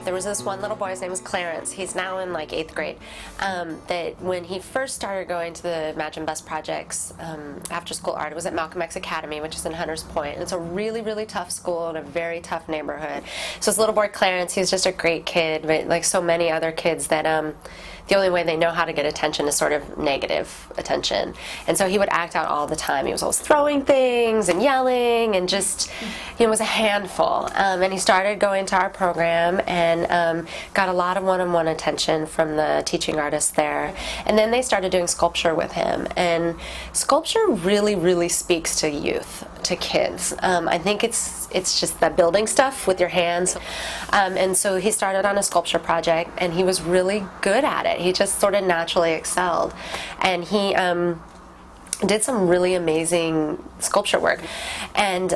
There was this one little boy, his name was Clarence, he's now in like 8th grade, that when he first started going to the Imagine Bus projects, after school art, it was at Malcolm X Academy, which is in Hunters Point. And it's a really, really tough school in a very tough neighborhood. So this little boy Clarence, he's just a great kid, but like so many other kids that the only way they know how to get attention is sort of negative attention. And so he would act out all the time. He was always throwing things and yelling and just, was a handful. And he started going to our program and got a lot of one-on-one attention from the teaching artists there. And then they started doing sculpture with him. And sculpture really, really speaks to youth, to kids. I think it's just the building stuff with your hands. And so he started on a sculpture project, and he was really good at it. He just sort of naturally excelled. And he did some really amazing sculpture work. And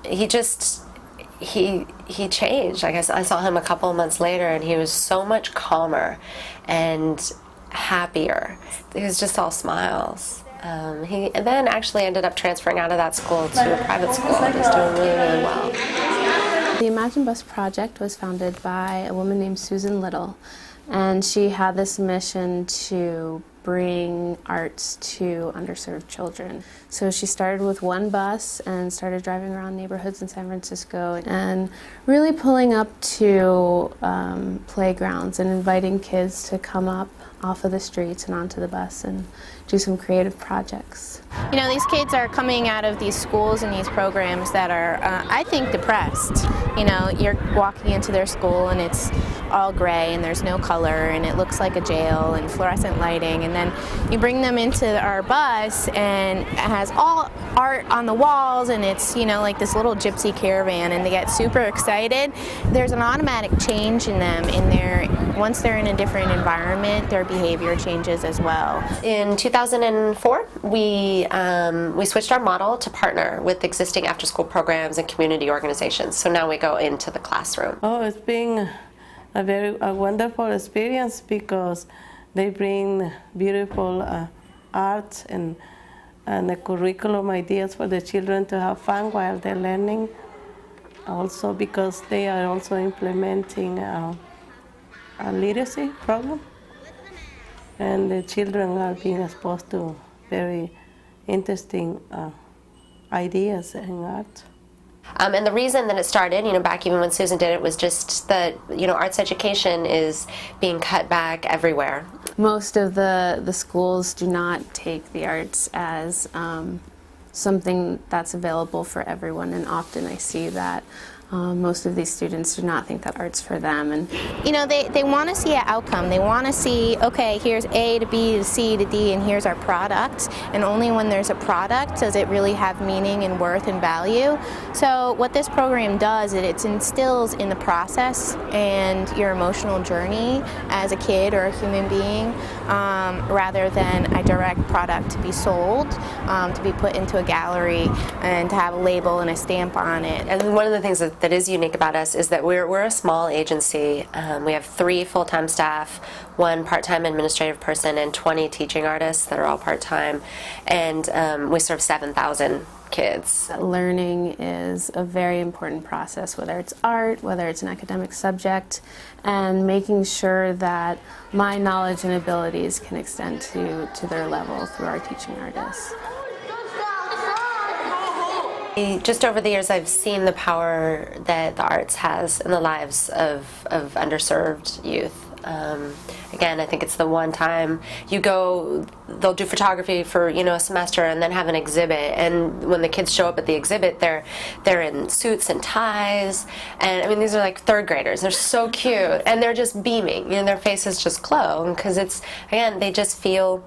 he changed. I guess I saw him a couple of months later, and he was so much calmer and happier. He was just all smiles. He then actually ended up transferring out of that school to a private school. He's doing really, really well. The Imagine Bus project was founded by a woman named Susan Little, and she had this mission to bring arts to underserved children. So she started with one bus and started driving around neighborhoods in San Francisco and really pulling up to playgrounds and inviting kids to come up off of the streets and onto the bus and do some creative projects. These kids are coming out of these schools and these programs that are, I think, depressed. You're walking into their school and it's all gray and there's no color and it looks like a jail and fluorescent lighting, and then you bring them into our bus and it has all art on the walls and it's, like this little gypsy caravan, and they get super excited. There's an automatic change in them once they're in a different environment, their behavior changes as well. In 2004, we switched our model to partner with existing after-school programs and community organizations. So now we go into the classroom. Oh, it's been a wonderful experience because they bring beautiful art and the curriculum ideas for the children to have fun while they're learning. Also because they are also implementing a literacy program, and the children are being exposed to very interesting ideas in art. And the reason that it started, back even when Susan did it, was just that, arts education is being cut back everywhere. Most of the schools do not take the arts as something that's available for everyone, and often I see that most of these students do not think that art's for them. And they want to see an outcome. They want to see, okay, here's A to B to C to D, and here's our product. And only when there's a product does it really have meaning and worth and value. So what this program does is it instills in the process and your emotional journey as a kid or a human being, rather than a direct product to be sold, to be put into a gallery and to have a label and a stamp on it. And one of the things that is unique about us is that we're a small agency. We have 3 full-time staff, 1 part-time administrative person, and 20 teaching artists that are all part-time, and we serve 7,000 kids. Learning is a very important process, whether it's art, whether it's an academic subject, and making sure that my knowledge and abilities can extend to their level through our teaching artists. Just over the years, I've seen the power that the arts has in the lives of underserved youth. Again, I think it's the one time you go, they'll do photography for a semester and then have an exhibit, and when the kids show up at the exhibit, they're in suits and ties, and I mean these are like 3rd graders. They're so cute and they're just beaming. Their faces just glow because it's, again, they just feel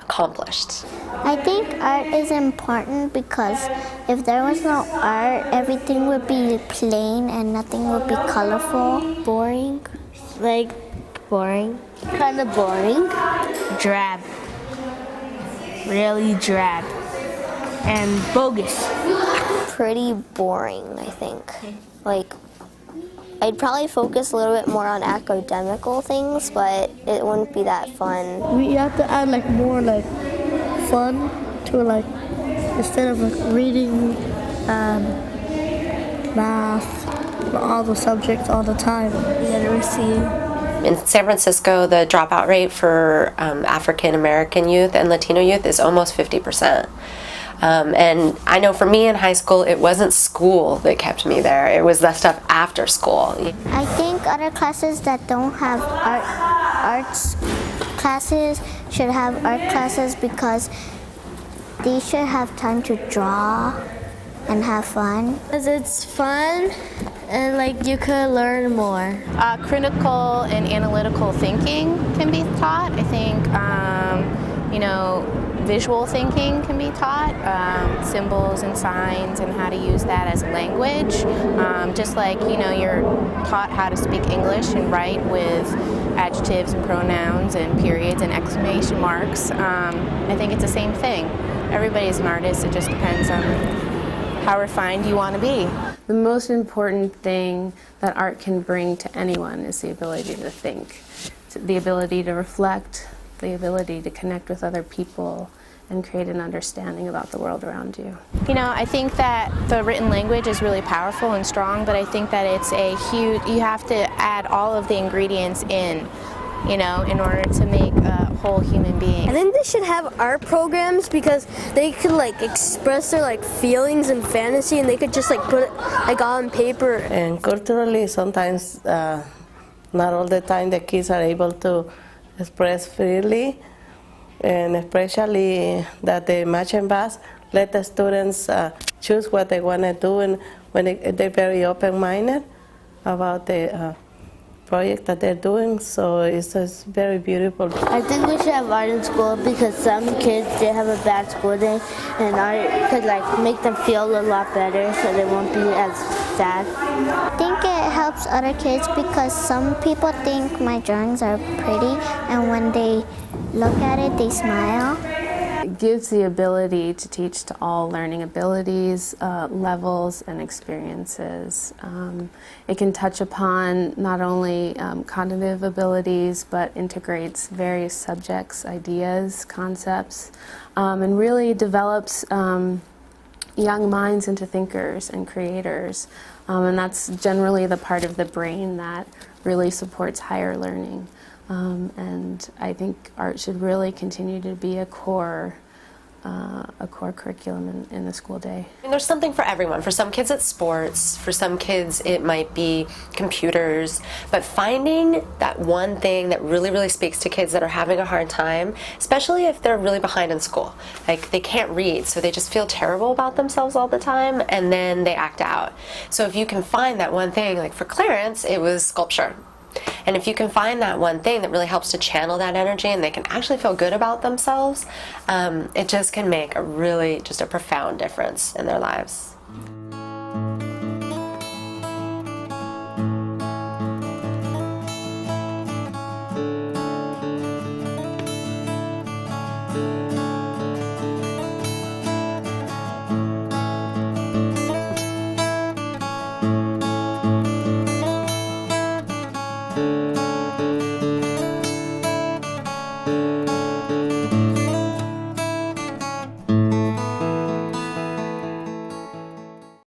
accomplished. I think art is important because if there was no art, everything would be plain and nothing would be colorful. Boring. Like, boring. Kind of boring. Drab. Really drab. And bogus. Pretty boring, I think. Like, I'd probably focus a little bit more on academical things, but it wouldn't be that fun. We have to add like more like fun to like instead of like reading math, all the subjects all the time. Literacy. In San Francisco, the dropout rate for African American youth and Latino youth is almost 50%. And I know for me in high school, it wasn't school that kept me there. It was the stuff after school. I think other classes that don't have arts classes should have art classes because they should have time to draw and have fun. Because it's fun and like you could learn more. Critical and analytical thinking can be taught. I think, visual thinking can be taught, symbols and signs and how to use that as language. Just like, you're taught how to speak English and write with adjectives and pronouns and periods and exclamation marks. I think it's the same thing. Everybody's an artist, it just depends on how refined you want to be. The most important thing that art can bring to anyone is the ability to think, the ability to reflect, the ability to connect with other people and create an understanding about the world around you. I think that the written language is really powerful and strong, but I think that it's you have to add all of the ingredients in order to make a whole human being. I think they should have art programs because they could like express their feelings and fantasy, and they could just put it on paper. And culturally, sometimes, not all the time, the kids are able to express freely, and especially that the marching band let the students choose what they want to do, and they're very open-minded about the project that they're doing, so it's just very beautiful. I think we should have art in school because some kids, they have a bad school day, and art could make them feel a lot better so they won't be as sad. I think it helps other kids because some people think my drawings are pretty, and when they look at it, they smile. It gives the ability to teach to all learning abilities, levels, and experiences. It can touch upon not only cognitive abilities, but integrates various subjects, ideas, concepts, and really develops young minds into thinkers and creators. And that's generally the part of the brain that really supports higher learning. And I think art should really continue to be a core curriculum in the school day. There's something for everyone. For some kids it's sports, for some kids it might be computers, but finding that one thing that really, really speaks to kids that are having a hard time, especially if they're really behind in school. Like they can't read, so they just feel terrible about themselves all the time, and then they act out. So if you can find that one thing, like for Clarence, it was sculpture. And if you can find that one thing that really helps to channel that energy and they can actually feel good about themselves, it just can make just a profound difference in their lives.